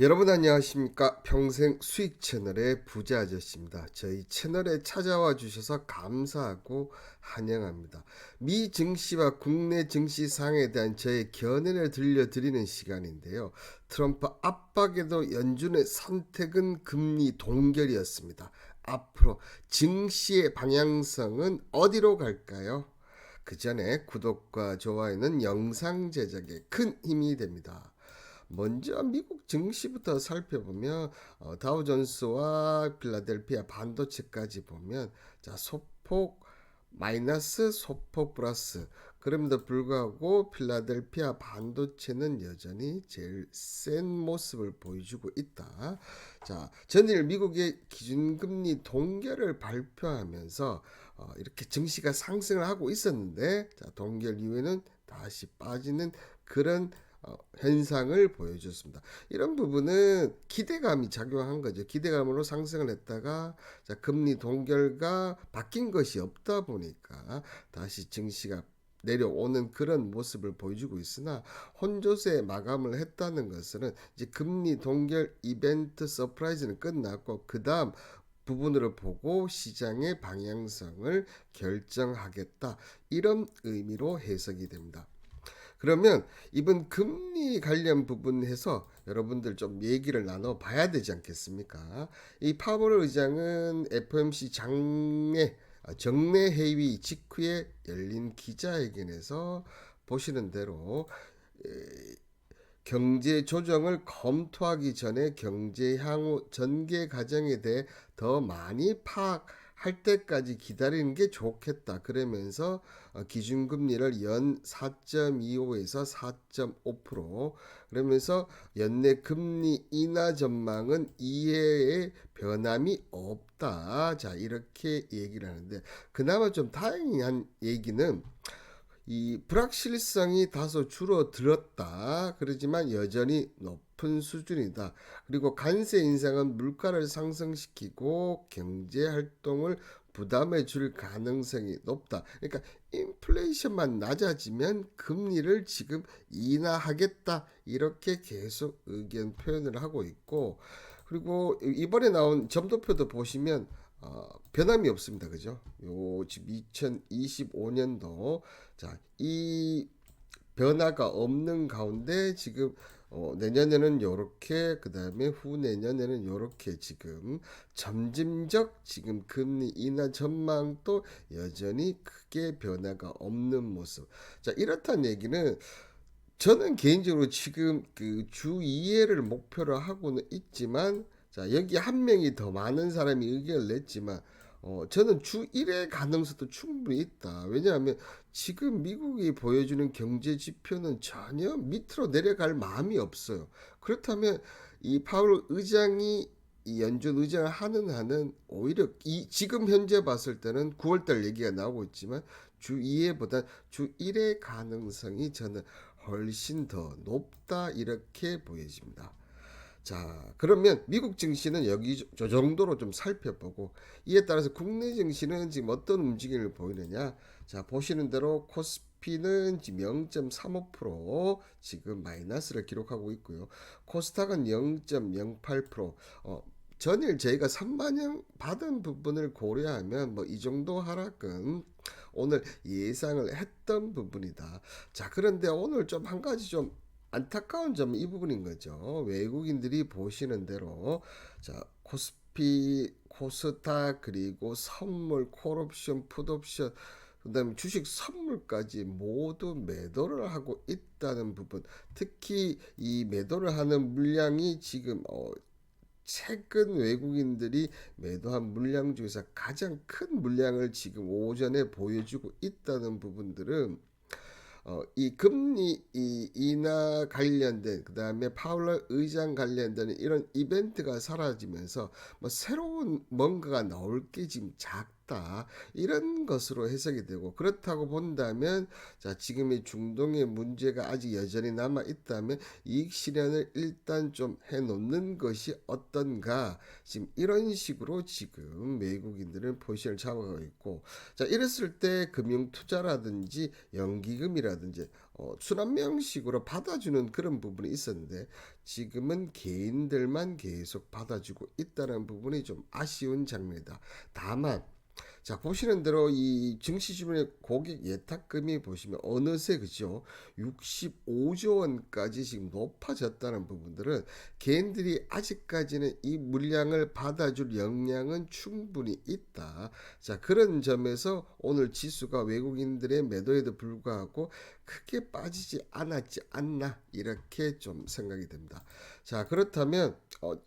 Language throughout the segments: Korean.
여러분 안녕하십니까? 평생 수익 채널의 부자 아저씨입니다. 저희 채널에 찾아와 주셔서 감사하고 환영합니다. 미 증시와 국내 증시 상황에 대한 저의 견해를 들려드리는 시간인데요. 트럼프 압박에도 연준의 선택은 금리 동결이었습니다. 앞으로 증시의 방향성은 어디로 갈까요? 그 전에 구독과 좋아요는 영상 제작에 큰 힘이 됩니다. 먼저 미국 증시부터 살펴보면 다우존스와 필라델피아 반도체까지 보면 자 소폭 마이너스 소폭 플러스 그럼에도 불구하고 필라델피아 반도체는 여전히 제일 센 모습을 보여주고 있다. 자 전일 미국의 기준금리 동결을 발표하면서 이렇게 증시가 상승을 하고 있었는데 자 동결 이후에는 다시 빠지는 그런 현상을 보여줬습니다. 이런 부분은 기대감이 작용한 거죠. 기대감으로 상승을 했다가 자, 금리 동결과 바뀐 것이 없다 보니까 다시 증시가 내려오는 그런 모습을 보여주고 있으나 혼조세 마감을 했다는 것은 이제 금리 동결 이벤트 서프라이즈는 끝났고 그 다음 부분으로 보고 시장의 방향성을 결정하겠다 이런 의미로 해석이 됩니다. 그러면 이번 금리 관련 부분에서 여러분들 좀 얘기를 나눠 봐야 되지 않겠습니까? 이 파월 의장은 FOMC 정례 회의 직후에 열린 기자회견에서 보시는 대로 경제 조정을 검토하기 전에 경제 향후 전개 과정에 대해 더 많이 파악할 때까지 기다리는 게 좋겠다. 그러면서 기준금리를 연 4.25에서 4.5% 그러면서 연내 금리 인하 전망은 이해의 변함이 없다. 자 이렇게 얘기를 하는데 그나마 좀 다행한 얘기는 이 불확실성이 다소 줄어들었다. 그러지만 여전히 높은 수준이다. 그리고 관세 인상은 물가를 상승시키고 경제 활동을 부담해 줄 가능성이 높다. 그러니까 인플레이션만 낮아지면 금리를 지금 인하하겠다. 이렇게 계속 의견 표현을 하고 있고 그리고 이번에 나온 점도표도 보시면 변함이 없습니다. 그죠? 요 지금 2025년도 자, 이 변화가 없는 가운데 지금 내년에는 요렇게 그다음에 후내년에는 요렇게 지금 점진적 지금 금리 인하 전망도 여전히 크게 변화가 없는 모습. 자, 이렇다는 얘기는 저는 개인적으로 지금 그 주 2회를 목표로 하고는 있지만 자 여기 한 명이 더 많은 사람이 의견을 냈지만 저는 주 1회 가능성도 충분히 있다. 왜냐하면 지금 미국이 보여주는 경제 지표는 전혀 밑으로 내려갈 마음이 없어요. 그렇다면 이 파월 의장이 이 연준 의장을 하는 한은 오히려 이 지금 현재 봤을 때는 9월달 얘기가 나오고 있지만 주 2회보다 주 1회 가능성이 저는 훨씬 더 높다 이렇게 보여집니다. 자, 그러면 미국 증시는 여기 저 정도로 좀 살펴보고 이에 따라서 국내 증시는 지금 어떤 움직임을 보이느냐? 자, 보시는 대로 코스피는 지금 0.35% 지금 마이너스를 기록하고 있고요. 코스닥은 0.08% 전일 저희가 3만영 받은 부분을 고려하면 뭐 이 정도 하락은 오늘 예상을 했던 부분이다. 자, 그런데 오늘 좀 한 가지 좀 안타까운 점은 이 부분인 거죠. 외국인들이 보시는 대로 자, 코스피, 코스닥 그리고 선물, 콜옵션, 풋옵션 그다음에 주식 선물까지 모두 매도를 하고 있다는 부분. 특히 이 매도를 하는 물량이 지금 최근 외국인들이 매도한 물량 중에서 가장 큰 물량을 지금 오전에 보여주고 있다는 부분들은 이 금리 이 인하 관련된 그 다음에 파월 의장 관련된 이런 이벤트가 사라지면서 뭐 새로운 뭔가가 나올 게 지금 작다. 했다. 이런 것으로 해석이 되고, 그렇다고 본다면 자, 지금 이 중동의 문제가 아직 여전히 남아 있다면 이익 실현을 일단 좀 해놓는 것이 어떤가, 지금 이런 식으로 지금 외국인들은 포지션을 잡아가고 있고, 자, 이랬을 때 금융투자라든지 연기금이라든지 순환명식으로 받아주는 그런 부분이 있었는데, 지금은 개인들만 계속 받아주고 있다는 부분이 좀 아쉬운 장면이다. 다만 자, 보시는 대로 이 증시 주변의 고객 예탁금이 보시면 어느새 그죠? 65조 원까지 지금 높아졌다는 부분들은 개인들이 아직까지는 이 물량을 받아줄 역량은 충분히 있다. 자, 그런 점에서 오늘 지수가 외국인들의 매도에도 불구하고 크게 빠지지 않았지 않나, 이렇게 좀 생각이 됩니다. 자, 그렇다면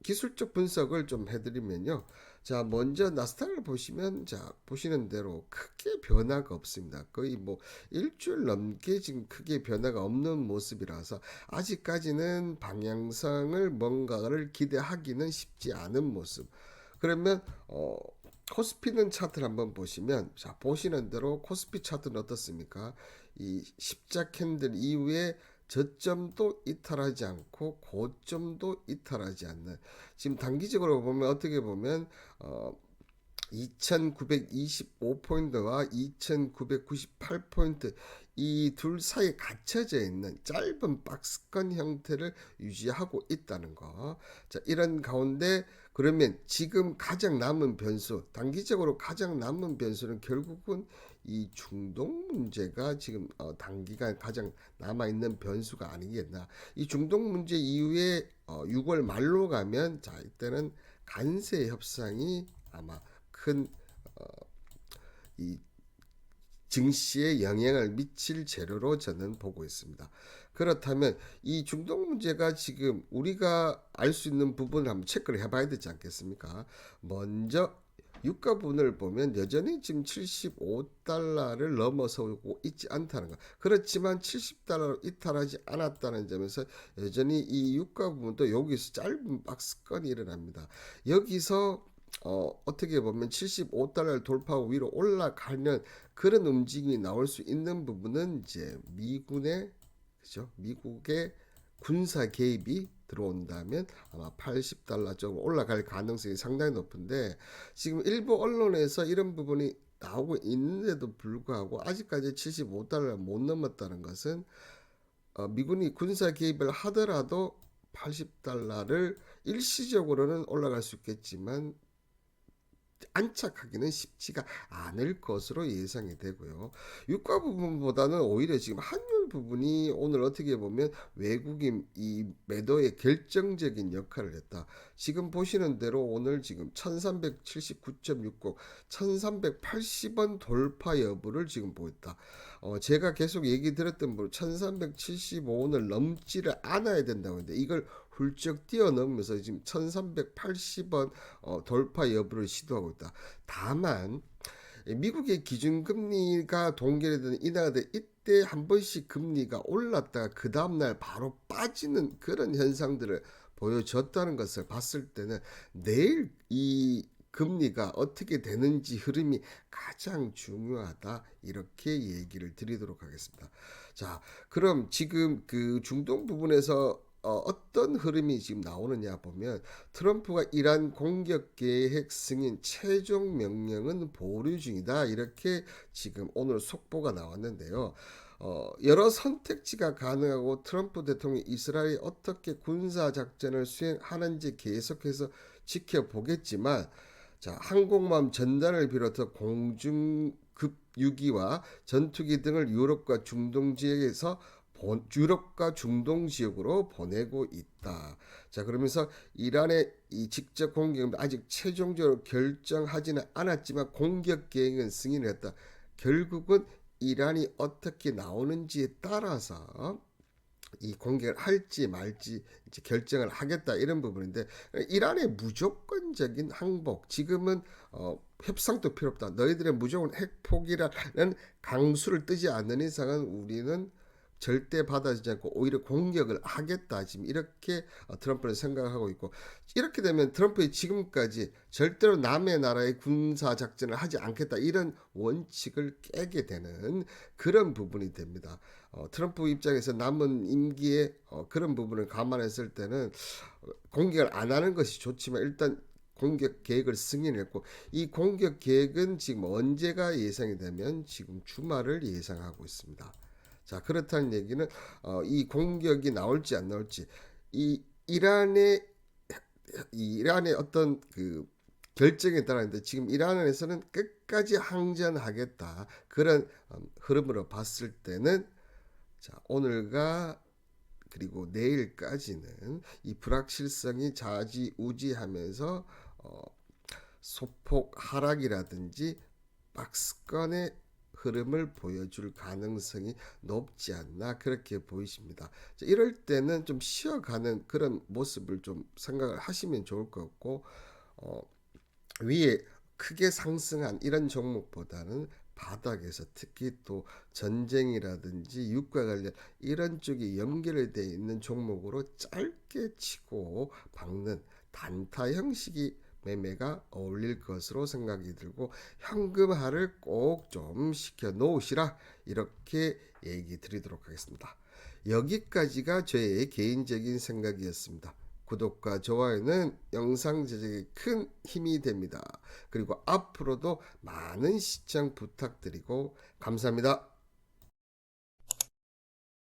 기술적 분석을 좀 해드리면요. 자, 먼저 나스닥을 보시면, 자, 보시는 대로 크게 변화가 없습니다. 거의 뭐 일주일 넘게 지금 크게 변화가 없는 모습이라서 아직까지는 방향성을 뭔가를 기대하기는 쉽지 않은 모습. 그러면 코스피는 차트를 한번 보시면, 자, 보시는 대로 코스피 차트는 어떻습니까? 이 십자 캔들 이후에 저점도 이탈하지 않고 고점도 이탈하지 않는, 지금 단기적으로 보면 어떻게 보면 2925포인트와 2998포인트 이 둘 사이에 갇혀져 있는 짧은 박스권 형태를 유지하고 있다는 거. 자, 이런 가운데 그러면 지금 가장 남은 변수, 단기적으로 가장 남은 변수는 결국은 이 중동 문제가 지금 단기간 가장 남아있는 변수가 아니겠나. 이 중동 문제 이후에 6월 말로 가면, 자, 이때는 관세 협상이 아마 큰 이 증시에 영향을 미칠 재료로 저는 보고 있습니다. 그렇다면 이 중동 문제가 지금 우리가 알 수 있는 부분을 한번 체크를 해봐야 되지 않겠습니까? 먼저 유가 부분을 보면 여전히 지금 75달러를 넘어서고 있지 않다는 것. 그렇지만 70달러로 이탈하지 않았다는 점에서 여전히 이 유가 부분도 여기서 짧은 박스권이 일어납니다. 여기서 어떻게 보면 75달러를 돌파하고 위로 올라가는 그런 움직임이 나올 수 있는 부분은 이제 미군의, 그죠? 미국의 군사 개입이 들어온다면 아마 80달러 쪽으로 올라갈 가능성이 상당히 높은데, 지금 일부 언론에서 이런 부분이 나오고 있는데도 불구하고 아직까지 75달러를 못 넘었다는 것은 미군이 군사 개입을 하더라도 80달러를 일시적으로는 올라갈 수 있겠지만 안착하기는 쉽지가 않을 것으로 예상이 되고요. 유가 부분보다는 오히려 지금 환율 부분이 오늘 어떻게 보면 외국인 이 매도에 결정적인 역할을 했다. 지금 보시는 대로 오늘 지금 1379.60, 1380원 돌파 여부를 지금 보였다. 제가 계속 얘기 드렸던 분 1375원을 넘지를 않아야 된다고 했는데 이걸 훌쩍 뛰어넘으면서 지금 1380원 돌파 여부를 시도하고 있다. 다만 미국의 기준금리가 동결되는 인하가 이때 한 번씩 금리가 올랐다가 그 다음날 바로 빠지는 그런 현상들을 보여줬다는 것을 봤을 때는 내일 이 금리가 어떻게 되는지 흐름이 가장 중요하다, 이렇게 얘기를 드리도록 하겠습니다. 자, 그럼 지금 그 중동 부분에서 어떤 흐름이 지금 나오느냐 보면, 트럼프가 이란 공격 계획 승인 최종 명령은 보류 중이다, 이렇게 지금 오늘 속보가 나왔는데요. 여러 선택지가 가능하고 트럼프 대통령이 이스라엘이 어떻게 군사 작전을 수행하는지 계속해서 지켜보겠지만, 자, 항공모함 전단을 비롯해 공중급 유기와 전투기 등을 유럽과 중동 지역으로 보내고 있다. 자, 그러면서 이란의 이 직접 공격은 아직 최종적으로 결정하지는 않았지만 공격 계획은 승인을 했다. 결국은 이란이 어떻게 나오는지에 따라서 이 공격을 할지 말지 이제 결정을 하겠다, 이런 부분인데, 이란의 무조건적인 항복, 지금은 협상도 필요 없다, 너희들의 무조건 핵 포기라는 강수를 뜨지 않는 이상은 우리는 절대 받아주지 않고 오히려 공격을 하겠다. 지금 이렇게 트럼프는 생각하고 있고, 이렇게 되면 트럼프의 지금까지 절대로 남의 나라의 군사 작전을 하지 않겠다 이런 원칙을 깨게 되는 그런 부분이 됩니다. 트럼프 입장에서 남은 임기에 그런 부분을 감안했을 때는 공격을 안 하는 것이 좋지만 일단 공격 계획을 승인했고, 이 공격 계획은 지금 언제가 예상이 되면 지금 주말을 예상하고 있습니다. 자, 그렇다는 얘기는 이 공격이 나올지 안 나올지, 이 이란의 어떤 그 결정에 따라는데, 지금 이란에서는 끝까지 항전하겠다 그런 흐름으로 봤을 때는, 자, 오늘과 그리고 내일까지는 이 불확실성이 좌지우지하면서 소폭 하락이라든지 박스권의 흐름을 보여줄 가능성이 높지 않나 그렇게 보이십니다. 이럴 때는 좀 쉬어가는 그런 모습을 좀 생각을 하시면 좋을 것 같고, 어, 위에 크게 상승한 이런 종목보다는 바닥에서 특히 또 전쟁이라든지 유가 관련 이런 쪽이 연결되어 있는 종목으로 짧게 치고 박는 단타 형식이 매매가 어울릴 것으로 생각이 들고, 현금화를 꼭 좀 시켜 놓으시라 이렇게 얘기 드리도록 하겠습니다. 여기까지가 저의 개인적인 생각이었습니다. 구독과 좋아요는 영상 제작에 큰 힘이 됩니다. 그리고 앞으로도 많은 시청 부탁드리고 감사합니다.